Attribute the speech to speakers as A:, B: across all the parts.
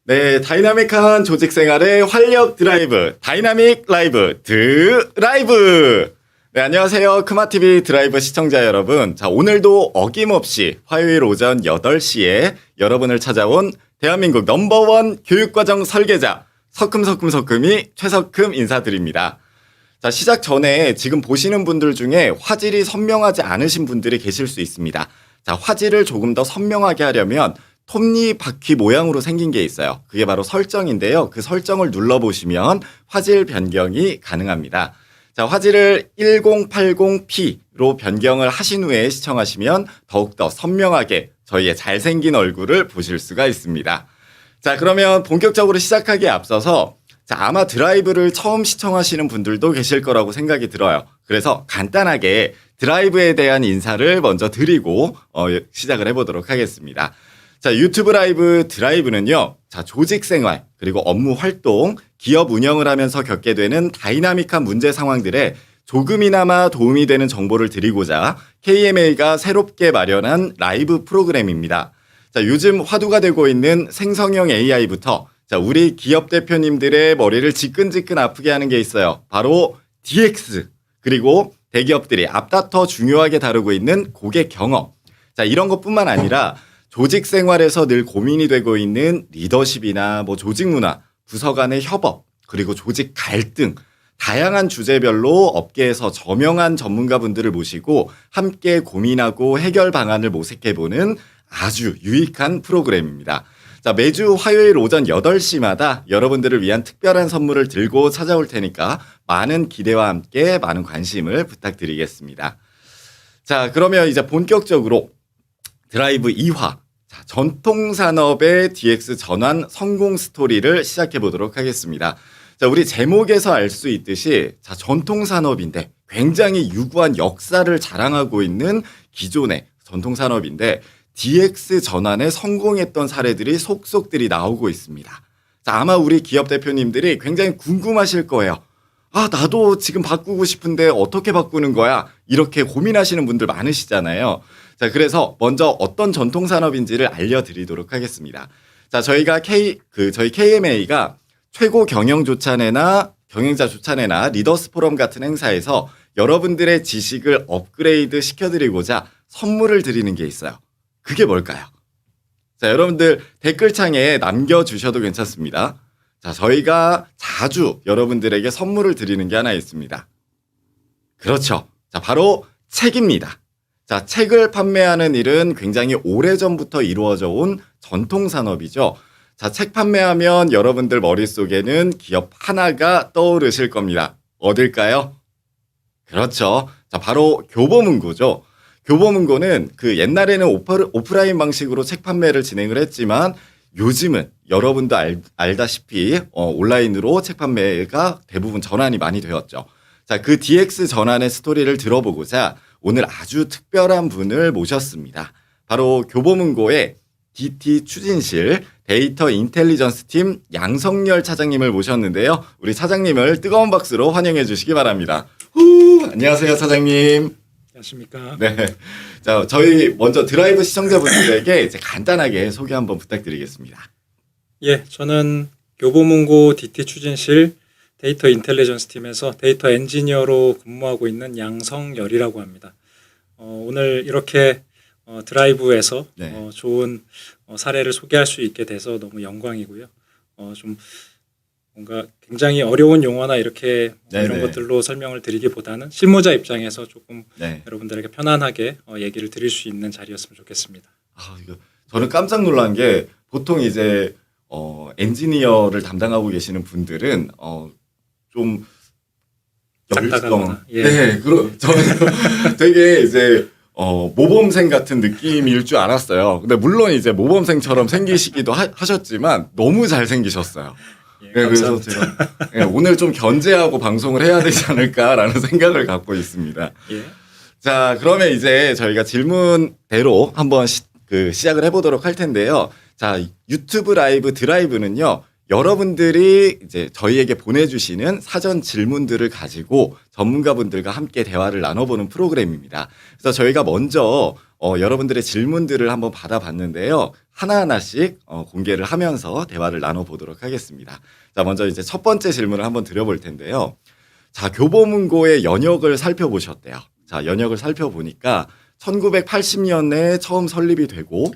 A: 네, 다이나믹한 조직 생활의 활력 드라이브, 다이나믹 라이브 드라이브. 네, 안녕하세요. 크마TV 드라이브 시청자 여러분. 자, 오늘도 어김없이 화요일 오전 8시에 여러분을 찾아온 대한민국 넘버원 교육과정 설계자 석금이 최석금 인사드립니다. 자, 시작 전에 지금 보시는 분들 중에 화질이 선명하지 않으신 분들이 계실 수 있습니다. 자, 화질을 조금 더 선명하게 하려면 톱니바퀴 모양으로 생긴 게 있어요. 그게 바로 설정인데요. 그 설정을 눌러보시면 화질 변경이 가능합니다. 자, 화질을 1080p로 변경을 하신 후에 시청하시면 더욱더 선명하게 저희의 잘생긴 얼굴을 보실 수가 있습니다. 자, 그러면 본격적으로 시작하기에 앞서서 자, 아마 드라이브를 처음 시청하시는 분들도 계실 거라고 생각이 들어요. 그래서 간단하게 드라이브에 대한 인사를 먼저 드리고 시작을 해보도록 하겠습니다. 자, 유튜브 라이브 드라이브는요, 자, 조직 생활, 그리고 업무 활동, 기업 운영을 하면서 겪게 되는 다이나믹한 문제 상황들에 조금이나마 도움이 되는 정보를 드리고자 KMA가 새롭게 마련한 라이브 프로그램입니다. 자, 요즘 화두가 되고 있는 생성형 AI부터 자, 우리 기업 대표님들의 머리를 지끈지끈 아프게 하는 게 있어요. 바로 DX, 그리고 대기업들이 앞다퉈 중요하게 다루고 있는 고객 경험. 자, 이런 것뿐만 아니라 조직 생활에서 늘 고민이 되고 있는 리더십이나 뭐 조직 문화, 부서 간의 협업, 그리고 조직 갈등, 다양한 주제별로 업계에서 저명한 전문가분들을 모시고 함께 고민하고 해결 방안을 모색해보는 아주 유익한 프로그램입니다. 자, 매주 화요일 오전 8시마다 여러분들을 위한 특별한 선물을 들고 찾아올 테니까 많은 기대와 함께 많은 관심을 부탁드리겠습니다. 자, 그러면 이제 본격적으로 드라이브 2화. 자, 전통산업의 DX 전환 성공 스토리를 시작해 보도록 하겠습니다. 자, 우리 제목에서 알 수 있듯이 자, 전통산업인데 굉장히 유구한 역사를 자랑하고 있는 기존의 전통산업인데 DX 전환에 성공했던 사례들이 속속들이 나오고 있습니다. 자, 아마 우리 기업 대표님들이 굉장히 궁금하실 거예요. 아, 나도 지금 바꾸고 싶은데 어떻게 바꾸는 거야? 이렇게 고민하시는 분들 많으시잖아요. 자, 그래서 먼저 어떤 전통산업인지를 알려드리도록 하겠습니다. 자, 저희가 저희 KMA가 최고 경영자 조찬회나 리더스 포럼 같은 행사에서 여러분들의 지식을 업그레이드 시켜드리고자 선물을 드리는 게 있어요. 그게 뭘까요? 자, 여러분들 댓글창에 남겨주셔도 괜찮습니다. 자, 저희가 자주 여러분들에게 선물을 드리는 게 하나 있습니다. 그렇죠. 자, 바로 책입니다. 자, 책을 판매하는 일은 굉장히 오래전부터 이루어져 온 전통산업이죠. 자, 책 판매하면 여러분들 머릿속에는 기업 하나가 떠오르실 겁니다. 어딜까요? 그렇죠. 자, 바로 교보문고죠. 교보문고는 그 옛날에는 오프라인 방식으로 책 판매를 진행을 했지만 요즘은 여러분도 알다시피 온라인으로 책 판매가 대부분 전환이 많이 되었죠. 자, 그 DX 전환의 스토리를 들어보고자 오늘 아주 특별한 분을 모셨습니다. 바로 교보문고의 DT 추진실 데이터 인텔리전스 팀 양성열 차장님을 모셨는데요. 우리 차장님을 뜨거운 박수로 환영해 주시기 바랍니다. 안녕하세요, 차장님.
B: 안녕하십니까.
A: 네. 자, 저희 먼저 드라이브 시청자분들에게 이제 간단하게 소개 한번 부탁드리겠습니다.
B: 예, 저는 교보문고 DT 추진실 데이터 인텔리전스 팀에서 데이터 엔지니어로 근무하고 있는 양성열이라고 합니다. 오늘 이렇게 드라이브에서
A: 네.
B: 좋은 사례를 소개할 수 있게 돼서 너무 영광이고요. 좀 뭔가 굉장히 어려운 용어나 이렇게 이런 것들로 설명을 드리기보다는 실무자 입장에서 조금 여러분들에게 편안하게 얘기를 드릴 수 있는 자리였으면 좋겠습니다.
A: 아, 이거 저는 깜짝 놀란 게 보통 이제 엔지니어를 담당하고 계시는 분들은 좀 열성,
B: 예.
A: 네, 저는 되게 이제 모범생 같은 느낌일 줄 알았어요. 근데 물론 이제 모범생처럼 생기시기도 하셨지만 너무 잘 생기셨어요.
B: 예,
A: 네, 그래서 제가 오늘 좀 견제하고 방송을 해야 되지 않을까라는 생각을 갖고 있습니다.
B: 예.
A: 자, 그러면 이제 저희가 질문대로 한번 시작을 해보도록 할 텐데요. 자, 유튜브 라이브 드라이브는요, 여러분들이 이제 저희에게 보내주시는 사전 질문들을 가지고 전문가분들과 함께 대화를 나눠보는 프로그램입니다. 그래서 저희가 먼저 여러분들의 질문들을 한번 받아봤는데요. 하나하나씩 공개를 하면서 대화를 나눠보도록 하겠습니다. 자, 먼저 이제 첫 번째 질문을 한번 드려볼 텐데요. 자, 교보문고의 연역을 살펴보셨대요. 자, 연역을 살펴보니까 1980년에 처음 설립이 되고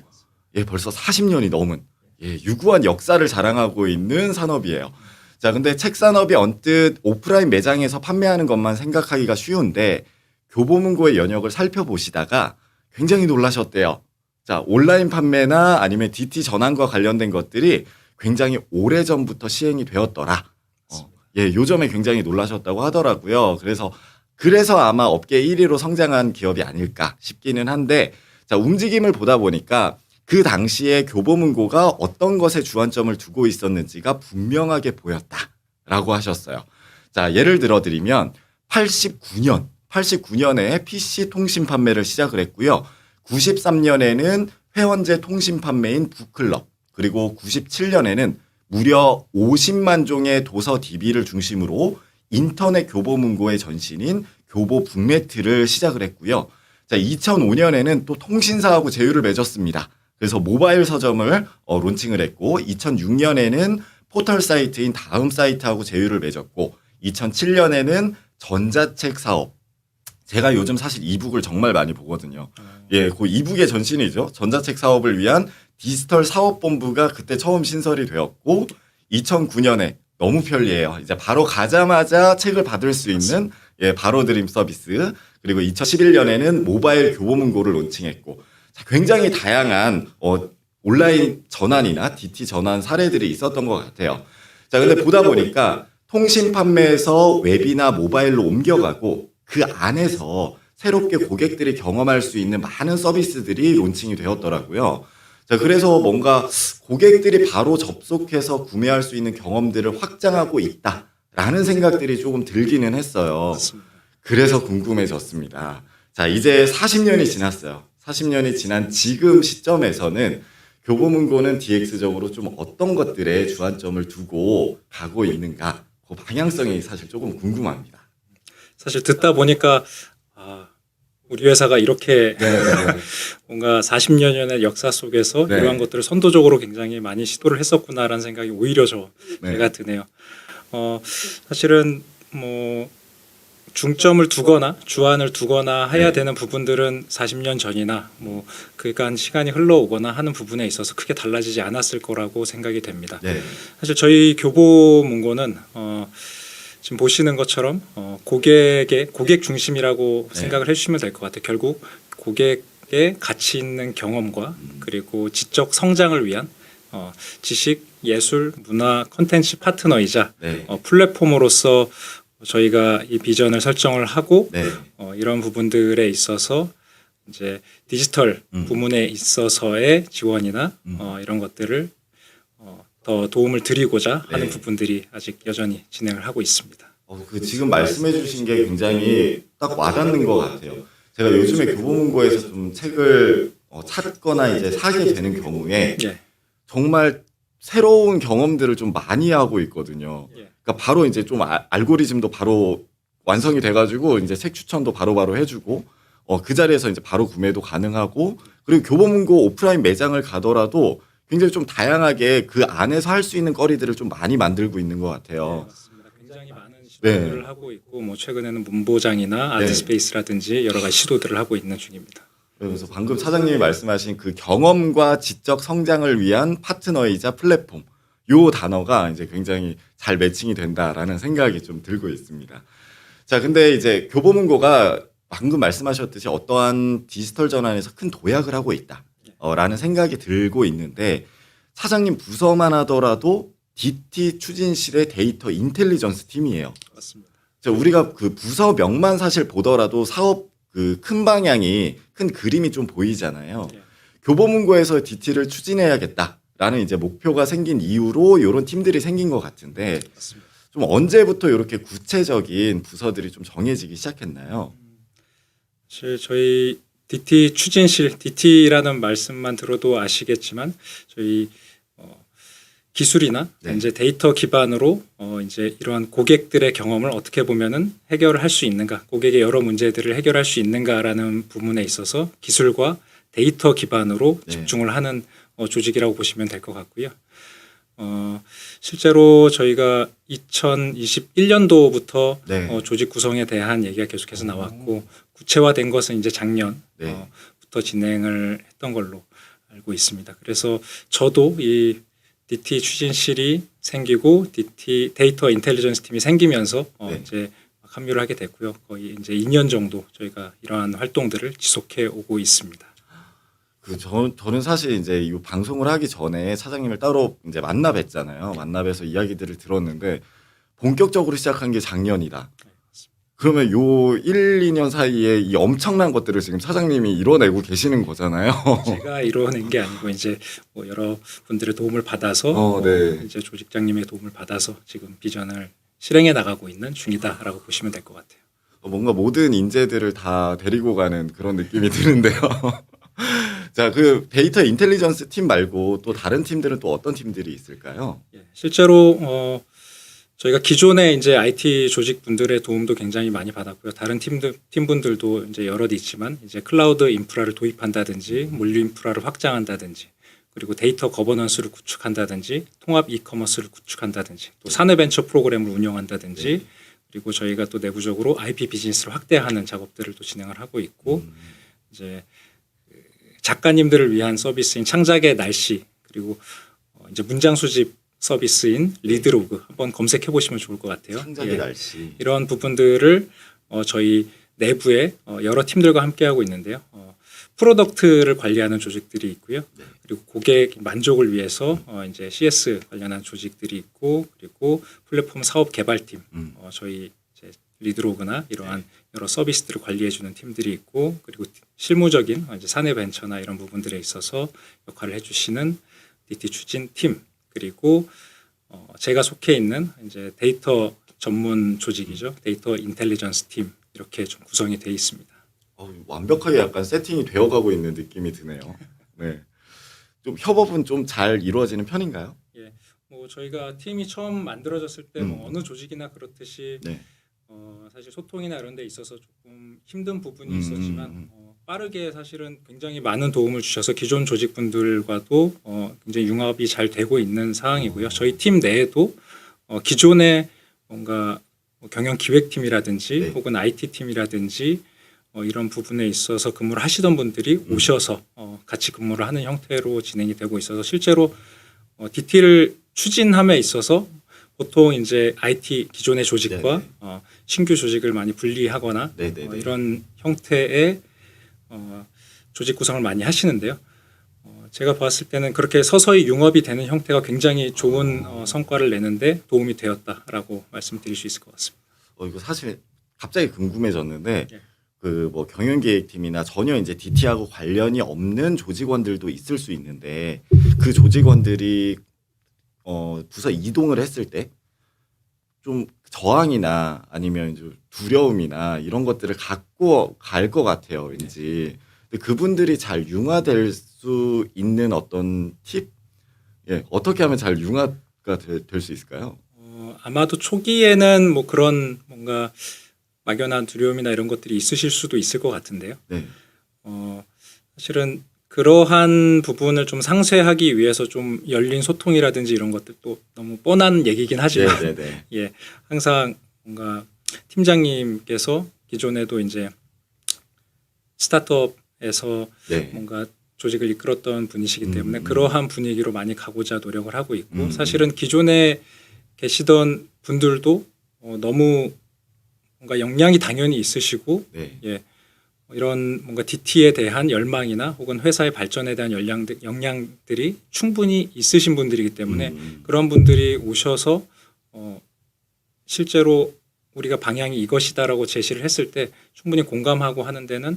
A: 벌써 40년이 넘은 유구한 역사를 자랑하고 있는 산업이에요. 자, 근데 책 산업이 언뜻 오프라인 매장에서 판매하는 것만 생각하기가 쉬운데 교보문고의 연역을 살펴보시다가 굉장히 놀라셨대요. 자, 온라인 판매나 아니면 DT 전환과 관련된 것들이 굉장히 오래전부터 시행이 되었더라. 요점에 굉장히 놀라셨다고 하더라고요. 그래서 아마 업계 1위로 성장한 기업이 아닐까 싶기는 한데, 자, 움직임을 보다 보니까 그 당시에 교보문고가 어떤 것에 주안점을 두고 있었는지가 분명하게 보였다라고 하셨어요. 자, 예를 들어드리면 89년에 PC 통신 판매를 시작을 했고요. 93년에는 회원제 통신 판매인 북클럽, 그리고 97년에는 무려 50만 종의 도서 DB를 중심으로 인터넷 교보문고의 전신인 교보 북매트를 시작을 했고요. 자, 2005년에는 또 통신사하고 제휴를 맺었습니다. 그래서 모바일 서점을 론칭을 했고, 2006년에는 포털 사이트인 다음 사이트하고 제휴를 맺었고, 2007년에는 전자책 사업. 제가 요즘 사실 이북을 정말 많이 보거든요. 그 이북의 전신이죠. 전자책 사업을 위한 디지털 사업본부가 그때 처음 신설이 되었고, 2009년에 너무 편리해요. 이제 바로 가자마자 책을 받을 수 있는 바로 드림 서비스. 그리고 2011년에는 모바일 교보문고를 론칭했고, 굉장히 다양한 온라인 전환이나 DT 전환 사례들이 있었던 것 같아요. 자, 근데 보다 보니까 통신 판매에서 웹이나 모바일로 옮겨가고 그 안에서 새롭게 고객들이 경험할 수 있는 많은 서비스들이 론칭이 되었더라고요. 자, 그래서 뭔가 고객들이 바로 접속해서 구매할 수 있는 경험들을 확장하고 있다라는 생각들이 조금 들기는 했어요. 그래서 궁금해졌습니다. 자, 이제 40년이 지났어요. 40년이 지난 지금 시점에서는 교보문고는 DX적으로 좀 어떤 것들에 주안점을 두고 가고 있는가, 그 방향성이 사실 조금 궁금합니다.
B: 사실 듣다 보니까 우리 회사가 이렇게 뭔가 40여 년의 역사 속에서 이러한 것들을 선도적으로 굉장히 많이 시도를 했었구나라는 생각이 오히려 제가 드네요. 사실은 뭐 중점을 두거나 주안을 두거나 해야 되는 부분들은 40년 전이나 뭐 그간 시간이 흘러오거나 하는 부분에 있어서 크게 달라지지 않았을 거라고 생각이 됩니다. 사실 저희 교보문고는 지금 보시는 것처럼 고객 중심이라고 생각을 해주시면 될 것 같아요. 결국 고객의 가치 있는 경험과 그리고 지적 성장을 위한 지식, 예술, 문화, 콘텐츠 파트너이자 플랫폼으로서 저희가 이 비전을 설정을 하고 이런 부분들에 있어서 이제 디지털 부문에 있어서의 지원이나 이런 것들을 더 도움을 드리고자 하는 부분들이 아직 여전히 진행을 하고 있습니다.
A: 지금 말씀해 주신 게 굉장히 딱 와닿는 것 같아요. 제가 요즘에 교보문고에서 좀 책을 찾거나 이제 사게 되는 경우에 정말 새로운 경험들을 좀 많이 하고 있거든요. 그러니까 바로 이제 좀 알고리즘도 바로 완성이 돼가지고 이제 책 추천도 바로바로 해주고 그 자리에서 이제 바로 구매도 가능하고, 그리고 교보문고 오프라인 매장을 가더라도 굉장히 좀 다양하게 그 안에서 할 수 있는 거리들을 좀 많이 만들고 있는 것 같아요.
B: 맞습니다. 굉장히 많은 시도들을 하고 있고, 뭐 최근에는 문보장이나 아트스페이스라든지 여러 가지 시도들을 하고 있는 중입니다.
A: 그래서 방금 차장님이 말씀하신 그 경험과 지적 성장을 위한 파트너이자 플랫폼, 요 단어가 이제 굉장히 잘 매칭이 된다라는 생각이 좀 들고 있습니다. 자, 근데 이제 교보문고가 방금 말씀하셨듯이 어떠한 디지털 전환에서 큰 도약을 하고 있다. 라는 생각이 들고 있는데, 사장님 부서만 하더라도 DT 추진실의 데이터 인텔리전스 팀이에요.
B: 맞습니다.
A: 우리가 그 부서명만 사실 보더라도 사업 그 큰 방향이, 큰 그림이 좀 보이잖아요. 교보문고에서 DT를 추진해야겠다라는 이제 목표가 생긴 이후로 이런 팀들이 생긴 것 같은데,
B: 맞습니다.
A: 좀 언제부터 이렇게 구체적인 부서들이 좀 정해지기 시작했나요?
B: 사실 저희 DT 추진실, DT라는 말씀만 들어도 아시겠지만 저희 기술이나 이제 데이터 기반으로 이제 이러한 고객들의 경험을 어떻게 보면은 해결을 할 수 있는가, 고객의 여러 문제들을 해결할 수 있는가라는 부분에 있어서 기술과 데이터 기반으로
A: 네.
B: 집중을 하는 조직이라고 보시면 될 것 같고요. 실제로 저희가 2021년도부터
A: 네.
B: 조직 구성에 대한 얘기가 계속해서 나왔고 구체화된 것은 이제 작년
A: 네.
B: 부터 진행을 했던 걸로 알고 있습니다. 그래서 저도 이 DT 추진실이 생기고 DT 데이터 인텔리전스 팀이 생기면서
A: 네.
B: 이제 합류를 하게 됐고요. 거의 이제 2년 정도 저희가 이러한 활동들을 지속해 오고 있습니다.
A: 저는 사실 이제 이 방송을 하기 전에 사장님을 따로 이제 만나 뵀잖아요. 만나 뵈서 이야기들을 들었는데 본격적으로 시작한 게 작년이다. 그러면 요 1, 2년 사이에 이 엄청난 것들을 지금 사장님이 이뤄내고 계시는 거잖아요.
B: 제가 이뤄낸 게 아니고 이제 뭐 여러 분들의 도움을 받아서
A: 네.
B: 이제 조직장님의 도움을 받아서 지금 비전을 실행해 나가고 있는 중이다라고 보시면 될 것 같아요.
A: 뭔가 모든 인재들을 다 데리고 가는 그런 느낌이 드는데요. 자, 그 데이터 인텔리전스 팀 말고 또 다른 팀들은 또 어떤 팀들이 있을까요?
B: 예, 실제로 저희가 기존의 이제 IT 조직 분들의 도움도 굉장히 많이 받았고요. 다른 팀분들도 이제 여럿 있지만 이제 클라우드 인프라를 도입한다든지 물류 인프라를 확장한다든지 그리고 데이터 거버넌스를 구축한다든지 통합 이커머스를 구축한다든지 또 사내 벤처 프로그램을 운영한다든지 그리고 저희가 또 내부적으로 IP 비즈니스를 확대하는 작업들을 또 진행을 하고 있고 이제 작가님들을 위한 서비스인 창작의 날씨 그리고 이제 문장 수집 서비스인 리드로그 한번 검색해 보시면 좋을 것 같아요.
A: 창작의 날씨.
B: 이런 부분들을 저희 내부에 여러 팀들과 함께 하고 있는데요. 프로덕트를 관리하는 조직들이 있고요.
A: 네.
B: 그리고 고객 만족을 위해서 이제 CS 관련한 조직들이 있고 그리고 플랫폼 사업 개발팀 저희 이제 리드로그나 이러한 여러 서비스들을 관리해주는 팀들이 있고 그리고 실무적인 이제 사내 벤처나 이런 부분들에 있어서 역할을 해주시는 DT 추진 팀 그리고 제가 속해 있는 이제 데이터 전문 조직이죠. 데이터 인텔리전스 팀 이렇게 좀 구성이 되어 있습니다.
A: 완벽하게 약간 세팅이 되어가고 있는 느낌이 드네요. 네. 좀 협업은 좀 잘 이루어지는 편인가요?
B: 예, 뭐 저희가 팀이 처음 만들어졌을 때 뭐 어느 조직이나 그렇듯이
A: 네.
B: 사실 소통이나 이런 데 있어서 조금 힘든 부분이 있었지만 빠르게 사실은 굉장히 많은 도움을 주셔서 기존 조직분들과도 굉장히 융합이 잘 되고 있는 상황이고요. 저희 팀 내에도 기존의 뭔가 경영 기획팀이라든지
A: 네.
B: 혹은 IT 팀이라든지 이런 부분에 있어서 근무를 하시던 분들이 오셔서 같이 근무를 하는 형태로 진행이 되고 있어서 실제로 DT를 추진함에 있어서 보통 이제 IT 기존의 조직과 신규 조직을 많이 분리하거나 이런 형태의 조직 구성을 많이 하시는데요. 제가 봤을 때는 그렇게 서서히 융합이 되는 형태가 굉장히 좋은 성과를 내는데 도움이 되었다라고 말씀드릴 수 있을 것 같습니다.
A: 이거 사실 갑자기 궁금해졌는데
B: 예.
A: 그 뭐 경영기획팀이나 전혀 이제 DT하고 관련이 없는 조직원들도 있을 수 있는데 그 조직원들이 부서 이동을 했을 때 좀 저항이나 아니면 이제 두려움이나 이런 것들을 갖고 갈 것 같아요, 왠지. 근데 그분들이 잘 융화될 수 있는 어떤 팁, 예, 어떻게 하면 잘 융화가 될 수 있을까요?
B: 아마도 초기에는 뭐 그런 뭔가 막연한 두려움이나 이런 것들이 있으실 수도 있을 것 같은데요.
A: 네,
B: 사실은 그러한 부분을 좀 상쇄하기 위해서 좀 열린 소통이라든지 이런 것들도 너무 뻔한 얘기긴 하지만
A: 네.
B: 예, 항상 뭔가 팀장님께서 기존에도 이제 스타트업에서
A: 네.
B: 뭔가 조직을 이끌었던 분이시기 때문에 그러한 분위기로 많이 가고자 노력을 하고 있고 사실은 기존에 계시던 분들도 너무 뭔가 역량이 당연히 있으시고
A: 네.
B: 예, 이런 뭔가 DT에 대한 열망이나 혹은 회사의 발전에 대한 역량들이 충분히 있으신 분들이기 때문에 그런 분들이 오셔서 실제로 우리가 방향이 이것이다라고 제시를 했을 때 충분히 공감하고 하는 데는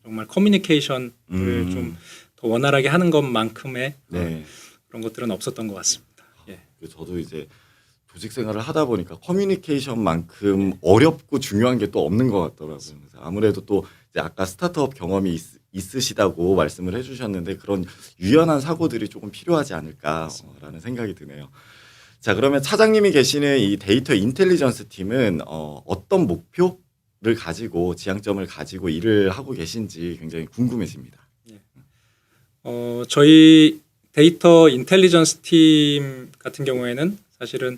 B: 정말 커뮤니케이션을 좀 더 원활하게 하는 것만큼의 그런 것들은 없었던 것 같습니다. 예.
A: 저도 이제 조직 생활을 하다 보니까 커뮤니케이션만큼 어렵고 중요한 게 또 없는 것 같더라고요. 그래서 아무래도 또 이제 아까 스타트업 경험이 있으시다고 말씀을 해주셨는데 그런 유연한 사고들이 조금 필요하지 않을까라는 생각이 드네요. 자, 그러면 차장님이 계시는 이 데이터 인텔리전스 팀은 어떤 목표를 가지고 지향점을 가지고 일을 하고 계신지 굉장히 궁금해집니다.
B: 예. 저희 데이터 인텔리전스 팀 같은 경우에는 사실은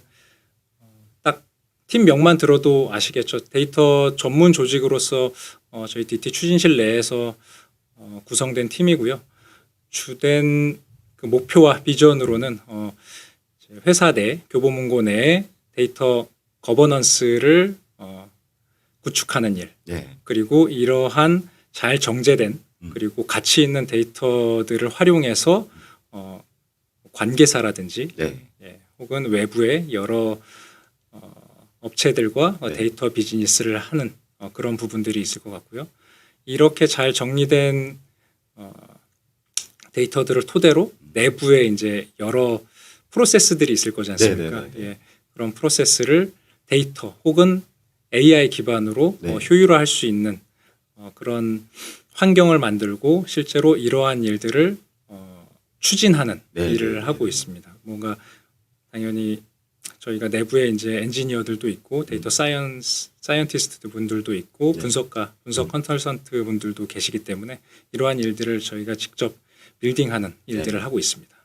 B: 딱 팀명만 들어도 아시겠죠. 데이터 전문 조직으로서 저희 DT 추진실 내에서 구성된 팀이고요. 주된 그 목표와 비전으로는 회사 내 교보문고 내에 데이터 거버넌스를 구축하는 일,
A: 예.
B: 그리고 이러한 잘 정제된 그리고 가치 있는 데이터들을 활용해서 관계사라든지
A: 네.
B: 예, 혹은 외부의 여러 업체들과
A: 네.
B: 데이터 비즈니스를 하는 그런 부분들이 있을 것 같고요. 이렇게 잘 정리된 데이터들을 토대로 내부에 이제 여러 프로세스들이 있을 거지 않습니까?
A: 네네네.
B: 예, 그런 프로세스를 데이터 혹은 AI 기반으로
A: 네.
B: 효율화할 수 있는 그런 환경을 만들고 실제로 이러한 일들을 추진하는
A: 네,
B: 일을
A: 네,
B: 하고
A: 네.
B: 있습니다. 뭔가 당연히 저희가 내부에 이제 엔지니어들도 있고 데이터 사이언티스트 분들도 있고
A: 네.
B: 분석 컨설턴트 분들도 계시기 때문에 이러한 일들을 저희가 직접 빌딩하는 일들을
A: 네.
B: 하고 있습니다.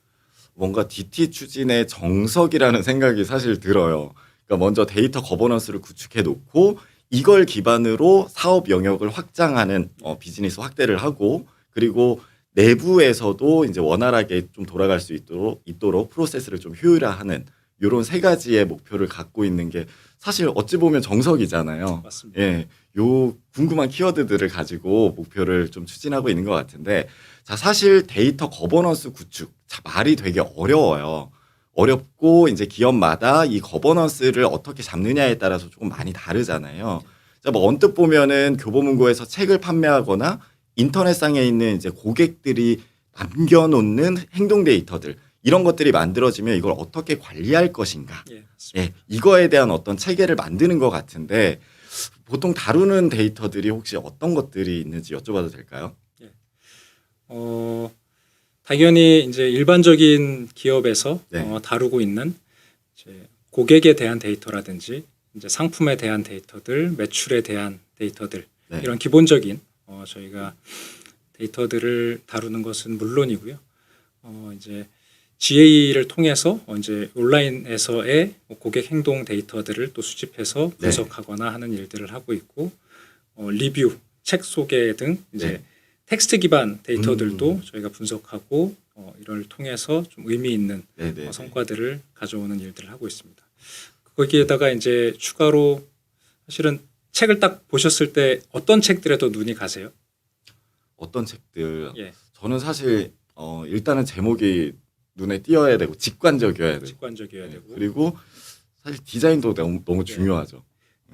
A: 뭔가 DT 추진의 정석이라는 생각이 사실 들어요. 그러니까 먼저 데이터 거버넌스를 구축해 놓고 이걸 기반으로 사업 영역을 확장하는 비즈니스 확대를 하고 그리고 내부에서도 이제 원활하게 좀 돌아갈 수 있도록 프로세스를 좀 효율화하는 이런 세 가지의 목표를 갖고 있는 게 사실 어찌 보면 정석이잖아요.
B: 맞습니다.
A: 예, 요 궁금한 키워드들을 가지고 목표를 좀 추진하고 있는 것 같은데, 자 사실 데이터 거버넌스 구축, 자 말이 되게 어려워요. 어렵고 이제 기업마다 이 거버넌스를 어떻게 잡느냐에 따라서 조금 많이 다르잖아요. 자, 뭐 언뜻 보면은 교보문고에서 책을 판매하거나 인터넷상에 있는 이제 고객들이 남겨놓는 행동 데이터들 이런 것들이 만들어지면 이걸 어떻게 관리할 것인가?
B: 예, 맞습니다.
A: 예, 이거에 대한 어떤 체계를 만드는 것 같은데 보통 다루는 데이터들이 혹시 어떤 것들이 있는지 여쭤봐도 될까요?
B: 당연히 이제 일반적인 기업에서
A: 네.
B: 다루고 있는 이제 고객에 대한 데이터라든지 이제 상품에 대한 데이터들, 매출에 대한 데이터들
A: 네.
B: 이런 기본적인 저희가 데이터들을 다루는 것은 물론이고요. 이제 GA를 통해서 이제 온라인에서의 고객 행동 데이터들을 또 수집해서
A: 네.
B: 분석하거나 하는 일들을 하고 있고 리뷰, 책 소개 등 이제
A: 네.
B: 텍스트 기반 데이터들도 저희가 분석하고 이를 통해서 좀 의미 있는
A: 네네.
B: 성과들을 가져오는 일들을 하고 있습니다. 거기에다가 이제 추가로 사실은 책을 딱 보셨을 때 어떤 책들에 더 눈이 가세요?
A: 어떤 책들?
B: 예,
A: 저는 사실 일단은 제목이 눈에 띄어야 되고 직관적이어야 되고
B: 직관적이어야
A: 네.
B: 되고
A: 그리고 사실 디자인도 너무 중요하죠.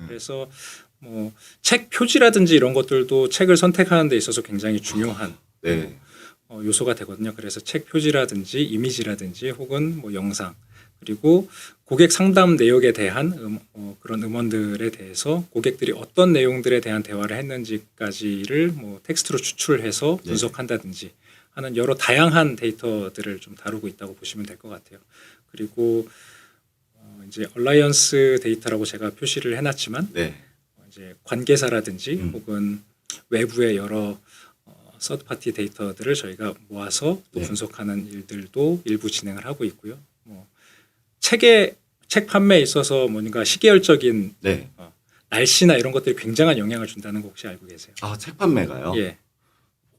B: 그래서 뭐 책 표지라든지 이런 것들도 책을 선택하는 데 있어서 굉장히 중요한
A: 네.
B: 요소가 되거든요. 그래서 책 표지라든지 이미지라든지 혹은 뭐 영상 그리고 고객 상담 내역에 대한 그런 음원들에 대해서 고객들이 어떤 내용들에 대한 대화를 했는지까지를 뭐 텍스트로 추출해서
A: 네.
B: 분석한다든지 하는 여러 다양한 데이터들을 좀 다루고 있다고 보시면 될 것 같아요. 그리고 이제 얼라이언스 데이터라고 제가 표시를 해놨지만
A: 네.
B: 이제 관계사라든지 혹은 외부의 여러 서드파티 데이터들을 저희가 모아서 또
A: 네.
B: 분석하는 일들도 일부 진행을 하고 있고요. 뭐 책 판매에 있어서 뭔가 시계열적인
A: 네.
B: 날씨나 이런 것들이 굉장한 영향을 준다는 거 혹시 알고 계세요?
A: 아, 책 판매가요?
B: 예.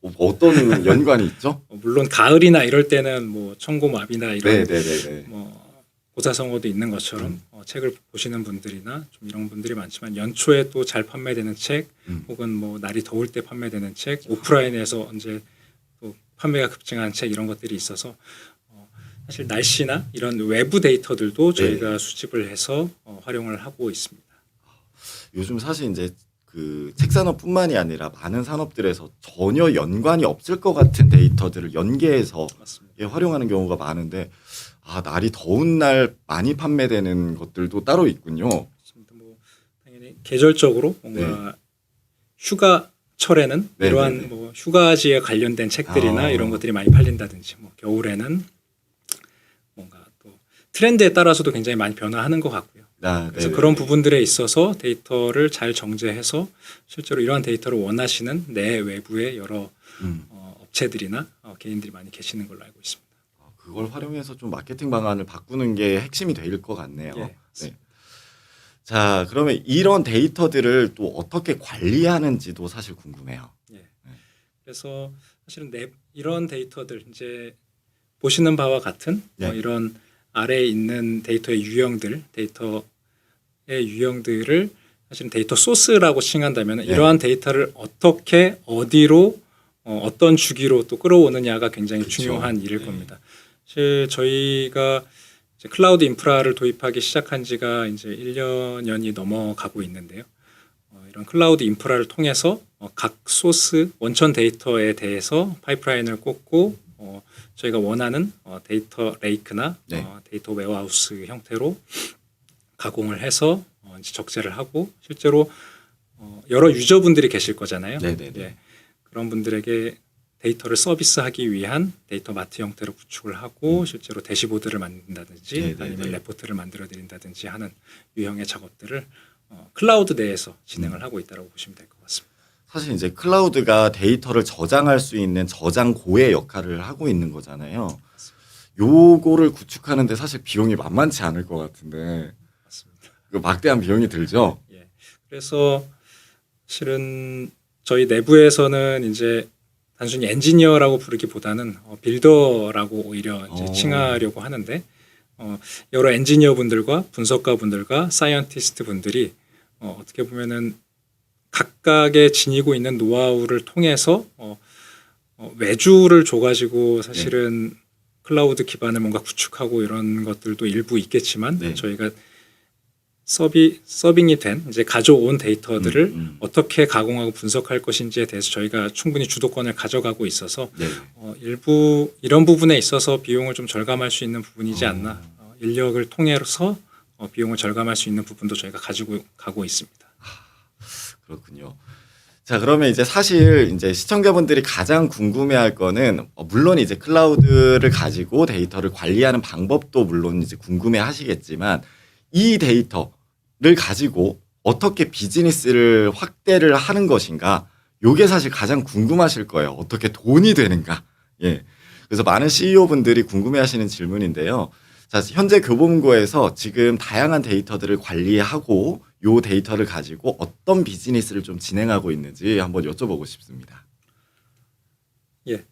A: 어떤 연관이 있죠?
B: 물론 가을이나 이럴 때는 뭐 청고마비나 이런
A: 네네네.
B: 뭐 고사성어도 있는 것처럼 책을 보시는 분들이나 좀 이런 분들이 많지만 연초에 또 잘 판매되는 책 혹은 뭐 날이 더울 때 판매되는 책 오프라인에서 언제 또 판매가 급증하는 책 이런 것들이 있어서 사실 날씨나 이런 외부 데이터들도 저희가 수집을 해서 활용을 하고 있습니다.
A: 요즘 사실 이제 그 책 산업뿐만이 아니라 많은 산업들에서 전혀 연관이 없을 것 같은 데이터들을 연계해서
B: 맞습니다.
A: 활용하는 경우가 많은데 아 날이 더운 날 많이 판매되는 것들도 따로 있군요.
B: 맞습니다. 뭐 당연히 계절적으로 뭔가 휴가철에는
A: 네네네.
B: 이러한 뭐 휴가지에 관련된 책들이나 이런 것들이 많이 팔린다든지 뭐 겨울에는 뭔가 또 트렌드에 따라서도 굉장히 많이 변화하는 것 같고요. 그래서 그런 부분들에 있어서 데이터를 잘 정제해서 실제로 이러한 데이터를 원하시는 내 외부의 여러 업체들이나 개인들이 많이 계시는 걸로 알고 있습니다.
A: 그걸 활용해서 좀 마케팅 방안을 바꾸는 게 핵심이 될 것 같네요.
B: 예.
A: 네. 자, 그러면 이런 데이터들을 또 어떻게 관리하는지도 사실 궁금해요.
B: 예. 그래서 사실은 이런 데이터들 이제 보시는 바와 같은
A: 네.
B: 이런 아래에 있는 데이터의 유형들을 사실은 데이터 소스라고 칭한다면
A: 네.
B: 이러한 데이터를 어떻게 어디로 어떤 주기로 또 끌어오느냐가 굉장히
A: 그쵸.
B: 중요한 일일
A: 네.
B: 겁니다. 사실 저희가 이제 클라우드 인프라를 도입하기 시작한 지가 이제 1년이 넘어가고 있는데요. 이런 클라우드 인프라를 통해서 각 소스 원천 데이터에 대해서 파이프라인을 꽂고 저희가 원하는 데이터 레이크나
A: 네.
B: 데이터 웨어하우스 형태로 가공을 해서 이제 적재를 하고 실제로 여러 유저분들이 계실 거잖아요.
A: 네네네.
B: 예, 그런 분들에게 데이터를 서비스하기 위한 데이터 마트 형태로 구축을 하고 실제로 대시보드를 만든다든지
A: 네네네.
B: 아니면 레포트를 만들어 드린다든지 하는 유형의 작업들을 클라우드 내에서 진행을 하고 있다고 보시면 될 것 같습니다.
A: 사실 이제 클라우드가 데이터를 저장할 수 있는 저장고의 역할을 하고 있는 거잖아요. 요거를 구축하는데 사실 비용이 만만치 않을 것 같은데
B: 맞습니다.
A: 그 막대한 비용이 들죠.
B: 예. 그래서 실은 저희 내부에서는 이제 단순히 엔지니어라고 부르기보다는 빌더라고 오히려 이제
A: 오.
B: 칭하려고 하는데 여러 엔지니어 분들과 분석가 분들과 사이언티스트 분들이 어떻게 보면은 각각의 지니고 있는 노하우를 통해서 외주를 줘가지고 사실은 클라우드 기반을 뭔가 구축하고 이런 것들도 일부 있겠지만
A: 네.
B: 저희가 서빙이 된 이제 가져온 데이터들을 어떻게 가공하고 분석할 것인지에 대해서 저희가 충분히 주도권을 가져가고 있어서
A: 네.
B: 일부 이런 부분에 있어서 비용을 좀 절감할 수 있는 부분이지 않나 인력을 통해서 비용을 절감할 수 있는 부분도 저희가 가지고 가고 있습니다.
A: 그렇군요. 자, 그러면 이제 사실 이제 시청자분들이 가장 궁금해할 거는 물론 이제 클라우드를 가지고 데이터를 관리하는 방법도 물론 이제 궁금해하시겠지만 이 데이터를 가지고 어떻게 비즈니스를 확대를 하는 것인가? 요게 사실 가장 궁금하실 거예요. 어떻게 돈이 되는가? 예. 그래서 많은 CEO 분들이 궁금해하시는 질문인데요. 자, 현재 교보문고에서 지금 다양한 데이터들을 관리하고 요 데이터를 가지고 어떤 비즈니스를 좀 진행하고 있는지 한번 여쭤보고 싶습니다.
B: 예.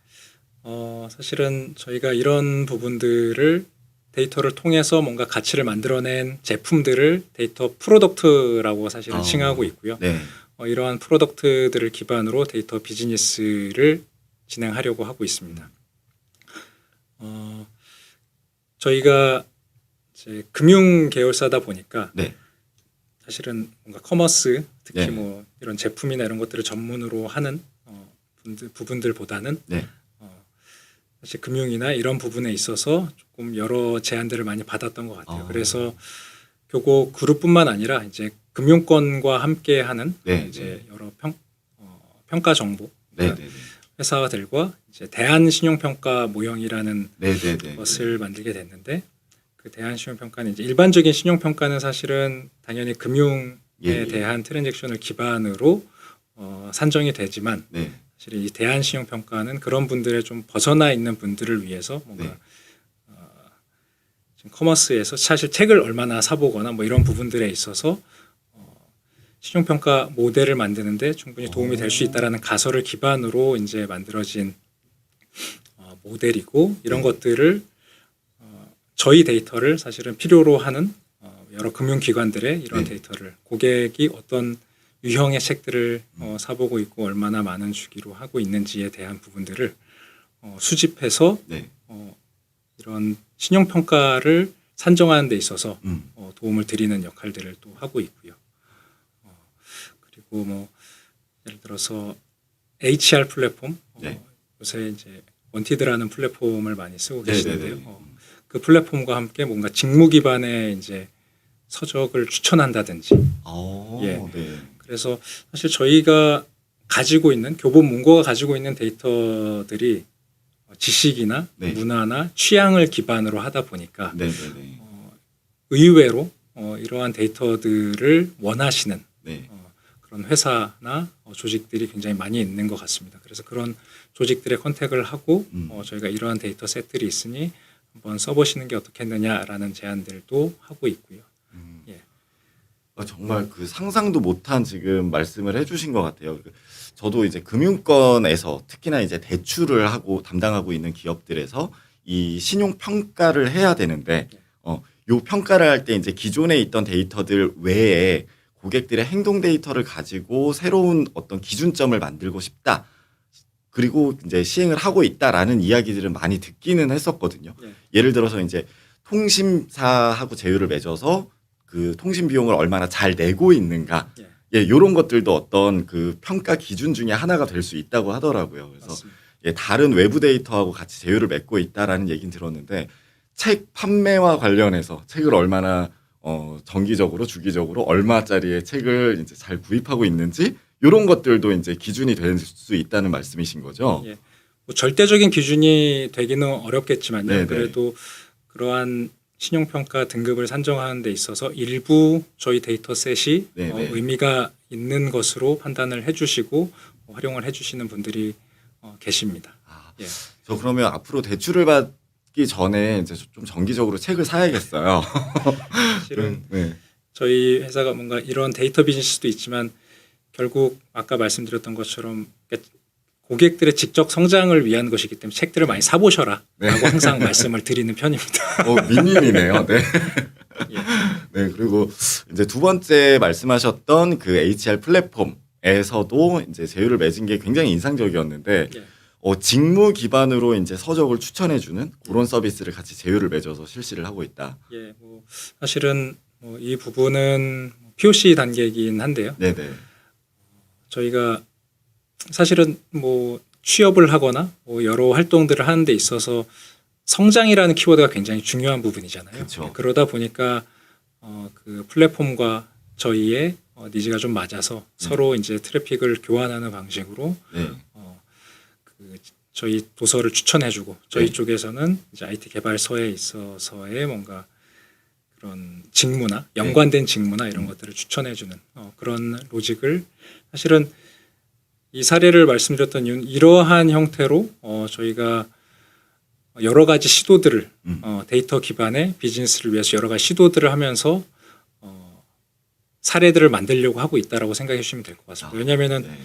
B: 사실은 저희가 이런 부분들을 데이터를 통해서 뭔가 가치를 만들어낸 제품들을 데이터 프로덕트라고 사실은 칭하고 있고요.
A: 네.
B: 이러한 프로덕트들을 기반으로 데이터 비즈니스를 진행하려고 하고 있습니다. 저희가 이제 금융 계열사다 보니까
A: 네.
B: 사실은 뭔가 커머스 특히
A: 네.
B: 뭐 이런 제품이나 이런 것들을 전문으로 하는 부분들보다는
A: 네.
B: 사실 금융이나 이런 부분에 있어서 조금 여러 제안들을 많이 받았던 것 같아요. 그래서 교고 그룹뿐만 아니라 이제 금융권과 함께하는
A: 네,
B: 이제 여러 평가 정보
A: 네, 네,
B: 회사들과 이제 대한신용평가 모형이라는
A: 네, 네, 네.
B: 것을 만들게 됐는데 그 대한신용평가는 이제 일반적인 신용평가는 사실은 당연히 금융에
A: 예.
B: 대한 트랜잭션을 기반으로 산정이 되지만
A: 네.
B: 사실 이 대한신용평가는 그런 분들의 좀 벗어나 있는 분들을 위해서 뭔가
A: 네.
B: 지금 커머스에서 사실 책을 얼마나 사보거나 뭐 이런 부분들에 있어서 신용평가 모델을 만드는데 충분히 도움이 될 수 있다라는 가설을 기반으로 이제 만들어진 모델이고 이런 것들을 저희 데이터를 사실은 필요로 하는 여러 금융기관들의 이런
A: 네.
B: 데이터를 고객이 어떤 유형의 책들을 사보고 있고 얼마나 많은 주기로 하고 있는지에 대한 부분들을 수집해서
A: 네.
B: 이런 신용평가를 산정하는 데 있어서
A: 음.
B: 도움을 드리는 역할들을 또 하고 있고요. 그리고 뭐 예를 들어서 HR 플랫폼
A: 네.
B: 요새 이제 원티드라는 플랫폼을 많이 쓰고
A: 네,
B: 계시는데요.
A: 네, 네.
B: 그 플랫폼과 함께 뭔가 직무 기반의 이제 서적을 추천한다든지 예.
A: 네.
B: 그래서 사실 저희가 가지고 있는 교보문고가 가지고 있는 데이터들이 지식이나
A: 네.
B: 문화나 취향을 기반으로 하다 보니까
A: 네, 네, 네.
B: 의외로 이러한 데이터들을 원하시는
A: 네.
B: 그런 회사나 조직들이 굉장히 많이 있는 것 같습니다. 그래서 그런 조직들의 컨택을 하고 저희가 이러한 데이터 셋들이 있으니 한번 써보시는 게 어떻겠느냐라는 제안들도 하고 있고요. 예.
A: 정말 그 상상도 못한 지금 말씀을 해주신 것 같아요. 저도 이제 금융권에서 특히나 이제 대출을 하고 담당하고 있는 기업들에서 이 신용 평가를 해야 되는데, 요 평가를 할 때 이제 기존에 있던 데이터들 외에 고객들의 행동 데이터를 가지고 새로운 어떤 기준점을 만들고 싶다. 그리고 이제 시행을 하고 있다라는 이야기들은 많이 듣기는 했었거든요.
B: 네.
A: 예를 들어서 이제 통신사하고 제휴를 맺어서 그 통신 비용을 얼마나 잘 내고 있는가.
B: 예.
A: 예, 요런 것들도 어떤 그 평가 기준 중에 하나가 될 수 있다고 하더라고요. 그래서
B: 맞습니다.
A: 예, 다른 외부 데이터하고 같이 제휴를 맺고 있다라는 얘기는 들었는데 책 판매와 관련해서 책을 얼마나 정기적으로 주기적으로 얼마짜리의 책을 이제 잘 구입하고 있는지 이런 것들도 이제 기준이 될 수 있다는 말씀이신 거죠.
B: 예. 뭐 절대적인 기준이 되기는 어렵겠지만요.
A: 네네.
B: 그래도 그러한 신용평가 등급을 산정하는 데 있어서 일부 저희 데이터셋이
A: 네네.
B: 의미가 있는 것으로 판단을 해주시고 활용을 해주시는 분들이 계십니다. 예.
A: 저 그러면 앞으로 대출을 받기 전에 이제 좀 정기적으로 책을 사야겠어요.
B: 실은
A: 네.
B: 저희 회사가 뭔가 이런 데이터 비즈니스도 있지만 결국 아까 말씀드렸던 것처럼 고객들의 직접 성장을 위한 것이기 때문에 책들을 많이 사보셔라 라고 항상 말씀을 드리는 편입니다.
A: 민님이네요. 네.
B: 예.
A: 네, 그리고 이제 두 번째 말씀하셨던 그 HR 플랫폼에서도 이제 제휴를 맺은 게 굉장히 인상적이었는데,
B: 예.
A: 직무 기반으로 이제 서적을 추천해주는 그런 서비스를 같이 제휴를 맺어서 실시를 하고 있다.
B: 예, 뭐 사실은 이 부분은 POC 단계이긴 한데요.
A: 네네.
B: 저희가 사실은 뭐 취업을 하거나 뭐 여러 활동들을 하는 데 있어서 성장이라는 키워드가 굉장히 중요한 부분이잖아요.
A: 그쵸.
B: 그러다 보니까 그 플랫폼과 저희의 니즈가 좀 맞아서 서로 이제 트래픽을 교환하는 방식으로
A: 네.
B: 그 저희 도서를 추천해주고 저희
A: 네.
B: 쪽에서는 이제 IT 개발서에 있어서의 뭔가 그런 직무나 연관된 직무나 이런 것들을 추천해주는 그런 로직을 사실은 이 사례를 말씀드렸던 이유는 이러한 형태로 저희가 여러 가지 시도들을 데이터 기반의 비즈니스를 위해서 여러 가지 시도들을 하면서 사례들을 만들려고 하고 있다라고 생각해 주시면 될 것 같습니다. 왜냐하면은
A: 네.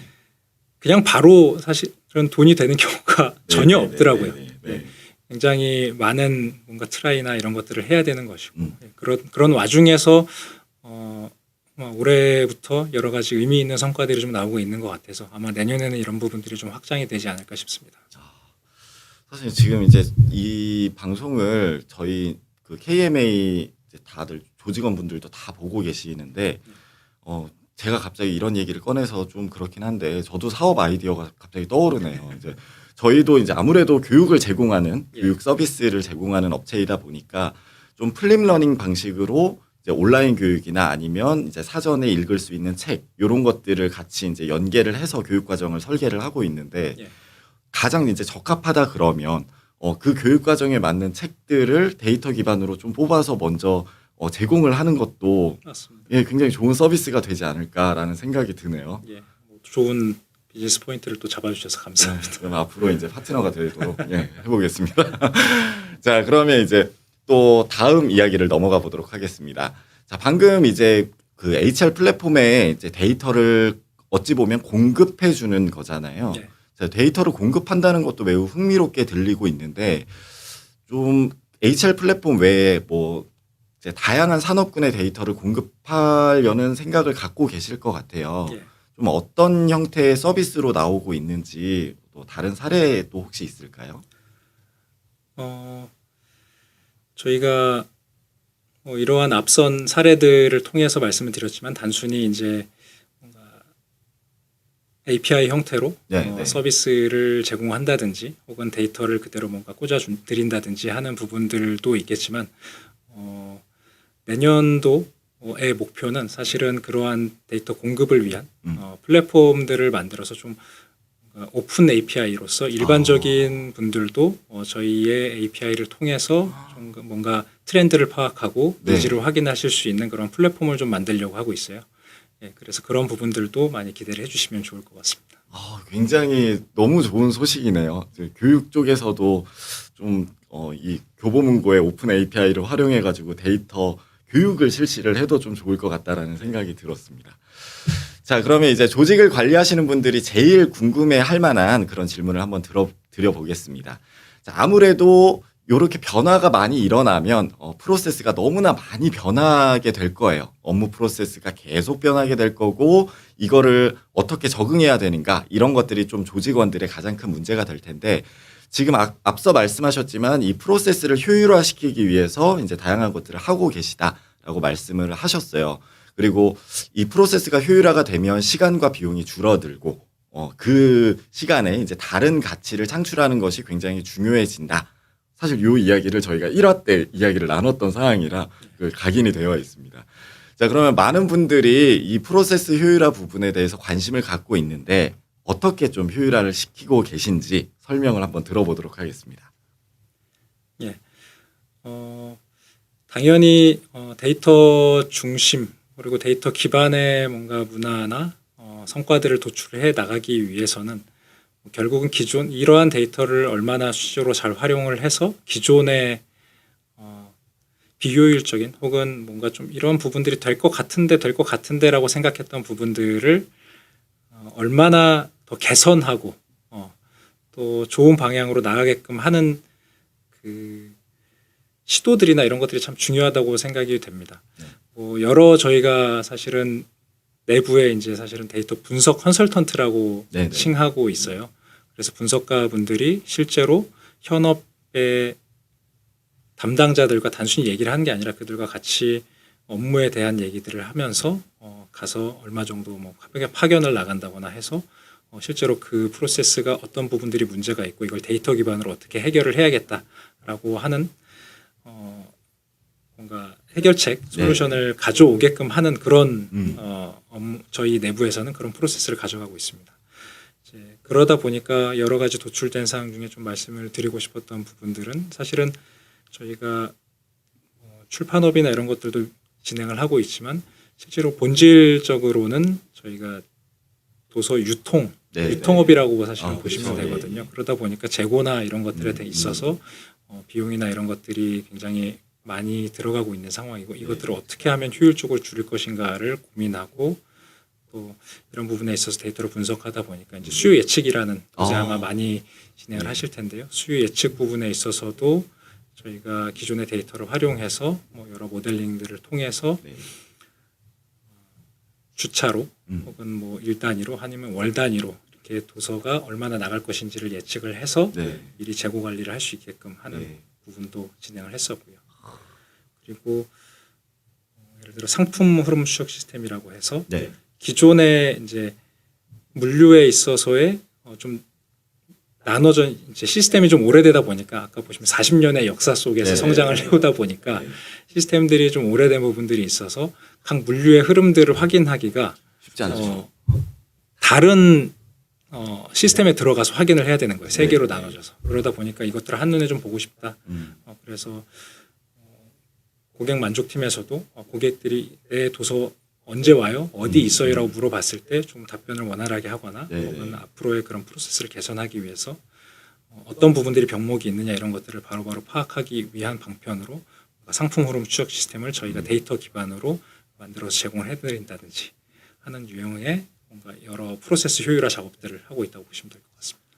B: 그냥 바로 사실은 돈이 되는 경우가 전혀 없더라고요.
A: 네.
B: 굉장히 많은 뭔가 트라이나 이런 것들을 해야 되는 것이고 그런 와중에서 올해부터 여러 가지 의미 있는 성과들이 좀 나오고 있는 것 같아서 아마 내년에는 이런 부분들이 좀 확장이 되지 않을까 싶습니다.
A: 사실 지금 이제 이 방송을 저희 그 KMA 이제 다들 조직원분들도 다 보고 계시는데 제가 갑자기 이런 얘기를 꺼내서 좀 그렇긴 한데 저도 사업 아이디어가 갑자기 떠오르네요. 이제 저희도 이제 아무래도 교육을 제공하는 교육 서비스를 제공하는 업체이다 보니까 좀 플립러닝 방식으로 이제 온라인 교육이나 아니면 이제 사전에 읽을 수 있는 책 이런 것들을 같이 이제 연계를 해서 교육 과정을 설계를 하고 있는데 가장 이제 적합하다 그러면 그 교육 과정에 맞는 책들을 데이터 기반으로 좀 뽑아서 먼저 제공을 하는 것도
B: 맞습니다.
A: 예, 굉장히 좋은 서비스가 되지 않을까라는 생각이 드네요.
B: 예, 뭐 좋은 비즈니스 포인트를 또 잡아주셔서 감사합니다.
A: 그럼 앞으로 이제 파트너가 되도록 해보겠습니다. 자, 그러면 이제 또 다음 이야기를 넘어가 보도록 하겠습니다. 자, 방금 이제 그 HR 플랫폼에 이제 데이터를 어찌 보면 공급해 주는 거잖아요.
B: 예.
A: 자, 데이터를 공급한다는 것도 매우 흥미롭게 들리고 있는데 좀 HR 플랫폼 외에 뭐 이제 다양한 산업군의 데이터를 공급하려는 생각을 갖고 계실 것 같아요.
B: 예.
A: 좀 어떤 형태의 서비스로 나오고 있는지 또 다른 사례도 혹시 있을까요?
B: 저희가 이러한 앞선 사례들을 통해서 말씀을 드렸지만 단순히 이제 뭔가 API 형태로 서비스를 제공한다든지 혹은 데이터를 그대로 뭔가 꽂아 드린다든지 하는 부분들도 있겠지만 내년도의 목표는 사실은 그러한 데이터 공급을 위한 플랫폼들을 만들어서 좀 오픈 API로서 일반적인 분들도 저희의 API를 통해서 좀 뭔가 트렌드를 파악하고 니즈를 확인하실 수 있는 그런 플랫폼을 좀 만들려고 하고 있어요. 예, 그래서 그런 부분들도 많이 기대를 해주시면 좋을 것 같습니다.
A: 굉장히 너무 좋은 소식이네요. 이제 교육 쪽에서도 좀 이 교보문고의 오픈 API를 활용해 가지고 데이터 교육을 실시를 해도 좀 좋을 것 같다라는 생각이 들었습니다. 자, 그러면 이제 조직을 관리하시는 분들이 제일 궁금해 할 만한 그런 질문을 한번 드려보겠습니다. 자, 아무래도 이렇게 변화가 많이 일어나면 프로세스가 너무나 많이 변하게 될 거예요. 업무 프로세스가 계속 변하게 될 거고 이거를 어떻게 적응해야 되는가 이런 것들이 좀 조직원들의 가장 큰 문제가 될 텐데 지금 앞서 말씀하셨지만 이 프로세스를 효율화시키기 위해서 이제 다양한 것들을 하고 계시다라고 말씀을 하셨어요. 그리고 이 프로세스가 효율화가 되면 시간과 비용이 줄어들고 그 시간에 이제 다른 가치를 창출하는 것이 굉장히 중요해진다. 사실 이 이야기를 저희가 1화 때 이야기를 나눴던 상황이라 각인이 되어 있습니다. 자, 그러면 많은 분들이 이 프로세스 효율화 부분에 대해서 관심을 갖고 있는데 어떻게 좀 효율화를 시키고 계신지 설명을 한번 들어보도록 하겠습니다.
B: 예, 당연히 데이터 중심 그리고 데이터 기반의 뭔가 문화나 성과들을 도출해 나가기 위해서는 결국은 기존 이러한 데이터를 얼마나 수시로 잘 활용을 해서 기존의 비효율적인 혹은 뭔가 좀 이런 부분들이 될 것 같은데라고 생각했던 부분들을 얼마나 더 개선하고 또 좋은 방향으로 나가게끔 하는 그 시도들이나 이런 것들이 참 중요하다고 생각이 됩니다. 여러 저희가 사실은 내부에 이제 사실은 데이터 분석 컨설턴트라고
A: 네네.
B: 칭하고 있어요. 그래서 분석가 분들이 실제로 현업의 담당자들과 단순히 얘기를 하는 게 아니라 그들과 같이 업무에 대한 얘기들을 하면서 가서 얼마 정도 뭐 파견을 나간다거나 해서 실제로 그 프로세스가 어떤 부분들이 문제가 있고 이걸 데이터 기반으로 어떻게 해결을 해야겠다라고 하는 뭔가 해결책, 솔루션을 가져오게끔 하는 그런 저희 내부에서는 그런 프로세스를 가져가고 있습니다. 이제 그러다 보니까 여러 가지 도출된 사항 중에 좀 말씀을 드리고 싶었던 부분들은 사실은 저희가 출판업이나 이런 것들도 진행을 하고 있지만 실제로 본질적으로는 저희가 도서 유통업이라고 사실은 보시면
A: 그렇죠.
B: 되거든요. 그러다 보니까 재고나 이런 것들에 있어서 비용이나 이런 것들이 굉장히 많이 들어가고 있는 상황이고 이것들을 어떻게 하면 효율적으로 줄일 것인가를 고민하고 또 이런 부분에 있어서 데이터를 분석하다 보니까 이제 수요 예측이라는 이제 아마 많이 진행을 하실 텐데요. 수요 예측 부분에 있어서도 저희가 기존의 데이터를 활용해서 뭐 여러 모델링들을 통해서 주차로 혹은 뭐 일 단위로 아니면 월 단위로 이렇게 도서가 얼마나 나갈 것인지를 예측을 해서 미리 재고 관리를 할 수 있게끔 하는 부분도 진행을 했었고요. 그리고 예를 들어 상품 흐름 추적 시스템이라고 해서 기존의 이제 물류에 있어서의 좀 나눠져 이제 시스템이 좀 오래되다 보니까 아까 보시면 40년의 역사 속에서 성장을 해오다 보니까 시스템들이 좀 오래된 부분들이 있어서 각 물류의 흐름들을 확인하기가
A: 쉽지 않죠.
B: 다른 시스템에 들어가서 확인을 해야 되는 거예요. 세 개로 나눠져서. 그러다 보니까 이것들을 한눈에 좀 보고 싶다. 그래서 고객 만족팀에서도 고객들이 내 도서 언제 와요? 어디 있어요라고 물어봤을 때 좀 답변을 원활하게 하거나 혹은 앞으로의 그런 프로세스를 개선하기 위해서 어떤 부분들이 병목이 있느냐 이런 것들을 바로바로 파악하기 위한 방편으로 상품 흐름 추적 시스템을 저희가 데이터 기반으로 만들어서 제공을 해드린다든지 하는 유형의 뭔가 여러 프로세스 효율화 작업들을 하고 있다고 보시면 될 것 같습니다.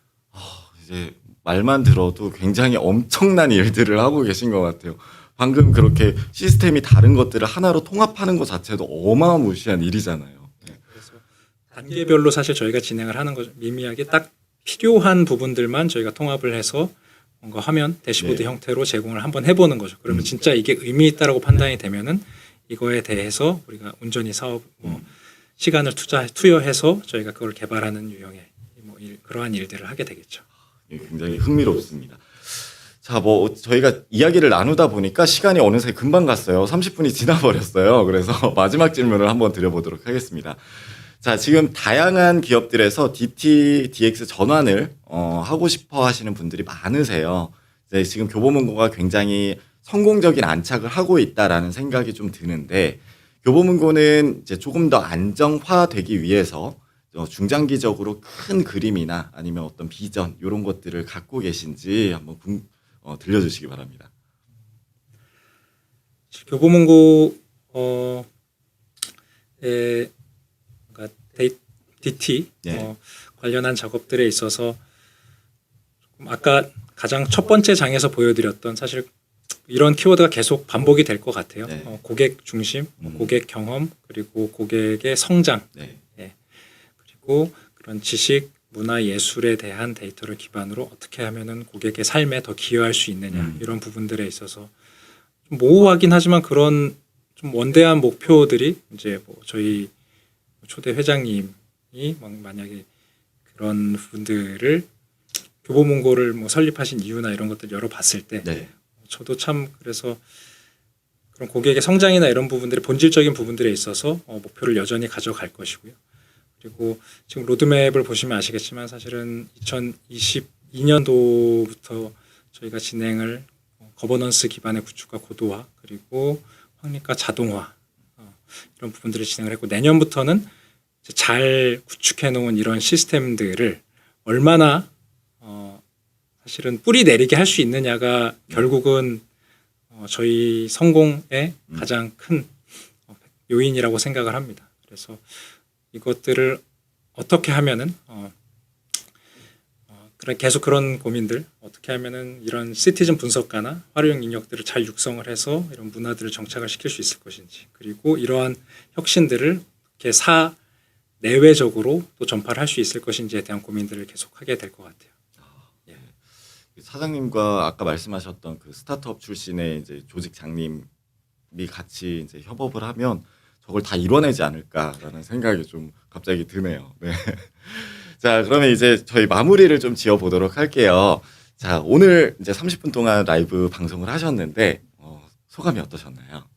A: 이제 말만 들어도 굉장히 엄청난 일들을 하고 계신 것 같아요. 방금 그렇게 시스템이 다른 것들을 하나로 통합하는 것 자체도 어마무시한 일이잖아요.
B: 그래서 단계별로 사실 저희가 진행을 하는 거죠. 미미하게 딱 필요한 부분들만 저희가 통합을 해서 뭔가 화면 대시보드 형태로 제공을 한번 해보는 거죠. 그러면 진짜 이게 의미 있다라고 판단이 되면은 이거에 대해서 우리가 온전히 사업 시간을 투여해서 저희가 그걸 개발하는 유형의 그러한 일들을 하게 되겠죠.
A: 굉장히 흥미롭습니다. 자, 뭐 저희가 이야기를 나누다 보니까 시간이 어느새 금방 갔어요. 30분이 지나버렸어요. 그래서 마지막 질문을 한번 드려보도록 하겠습니다. 자, 지금 다양한 기업들에서 DT, DX 전환을 하고 싶어 하시는 분들이 많으세요. 네, 지금 교보문고가 굉장히 성공적인 안착을 하고 있다라는 생각이 좀 드는데 교보문고는 이제 조금 더 안정화되기 위해서 중장기적으로 큰 그림이나 아니면 어떤 비전 이런 것들을 갖고 계신지 한번 들려주시기 바랍니다.
B: 교보문고 뭔가 DT
A: 네.
B: 관련한 작업들에 있어서 조금 아까 가장 첫 번째 장에서 보여드렸던 사실 이런 키워드가 계속 반복이 될 것 같아요.
A: 네.
B: 고객 중심, 고객 경험, 그리고 고객의 성장,
A: 네.
B: 그리고 그런 지식, 문화, 예술에 대한 데이터를 기반으로 어떻게 하면은 고객의 삶에 더 기여할 수 있느냐 이런 부분들에 있어서 좀 모호하긴 하지만 그런 좀 원대한 목표들이 이제 뭐 저희 초대 회장님이 만약에 그런 분들을 교보문고를 뭐 설립하신 이유나 이런 것들 열어봤을 때
A: 네.
B: 저도 참 그래서 그런 고객의 성장이나 이런 부분들의 본질적인 부분들에 있어서 목표를 여전히 가져갈 것이고요. 그리고 지금 로드맵을 보시면 아시겠지만 사실은 2022년도부터 저희가 진행을 거버넌스 기반의 구축과 고도화 그리고 확립과 자동화 이런 부분들을 진행을 했고 내년부터는 이제 잘 구축해 놓은 이런 시스템들을 얼마나 사실은 뿌리 내리게 할 수 있느냐가 결국은 저희 성공의 가장 큰 요인이라고 생각을 합니다. 그래서 이것들을 어떻게 하면은 계속 그런 고민들 어떻게 하면은 이런 시티즌 분석가나 활용 인력들을 잘 육성을 해서 이런 문화들을 정착을 시킬 수 있을 것인지 그리고 이러한 혁신들을 이렇게 내외적으로 또 전파를 할 수 있을 것인지에 대한 고민들을 계속 하게 될 것 같아요.
A: 사장님과 아까 말씀하셨던 그 스타트업 출신의 이제 조직장님이 같이 이제 협업을 하면 저걸 다 이뤄내지 않을까라는 생각이 좀 갑자기 드네요. 네. 자, 그러면 이제 저희 마무리를 좀 지어보도록 할게요. 자, 오늘 이제 30분 동안 라이브 방송을 하셨는데 소감이 어떠셨나요?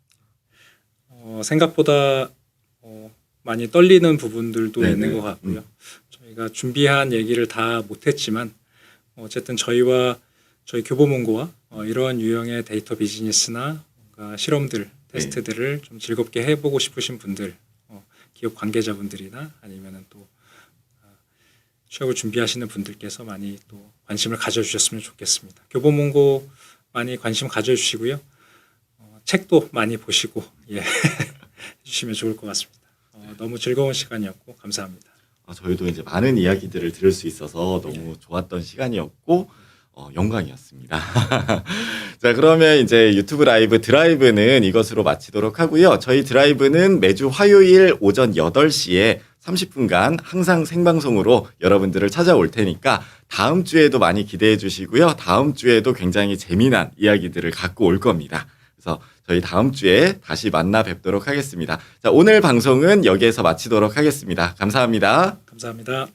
B: 생각보다 많이 떨리는 부분들도
A: 네네.
B: 있는 것 같고요. 저희가 준비한 얘기를 다 못했지만 어쨌든 저희와 저희 교보문고와 이러한 유형의 데이터 비즈니스나 뭔가 실험들, 테스트들을 좀 즐겁게 해보고 싶으신 분들, 기업 관계자분들이나 아니면은 또 취업을 준비하시는 분들께서 많이 또 관심을 가져주셨으면 좋겠습니다. 교보문고 많이 관심 가져주시고요. 책도 많이 보시고 해주시면 좋을 것 같습니다. 너무 즐거운 시간이었고 감사합니다.
A: 저희도 이제 많은 이야기들을 들을 수 있어서 너무 좋았던 시간이었고 영광이었습니다. 자, 그러면 이제 유튜브 라이브 드라이브는 이것으로 마치도록 하고요. 저희 드라이브는 매주 화요일 오전 8시에 30분간 항상 생방송으로 여러분들을 찾아올 테니까 다음 주에도 많이 기대해 주시고요. 다음 주에도 굉장히 재미난 이야기들을 갖고 올 겁니다. 그래서 저희 다음 주에 다시 만나 뵙도록 하겠습니다. 자, 오늘 방송은 여기에서 마치도록 하겠습니다. 감사합니다.
B: 감사합니다.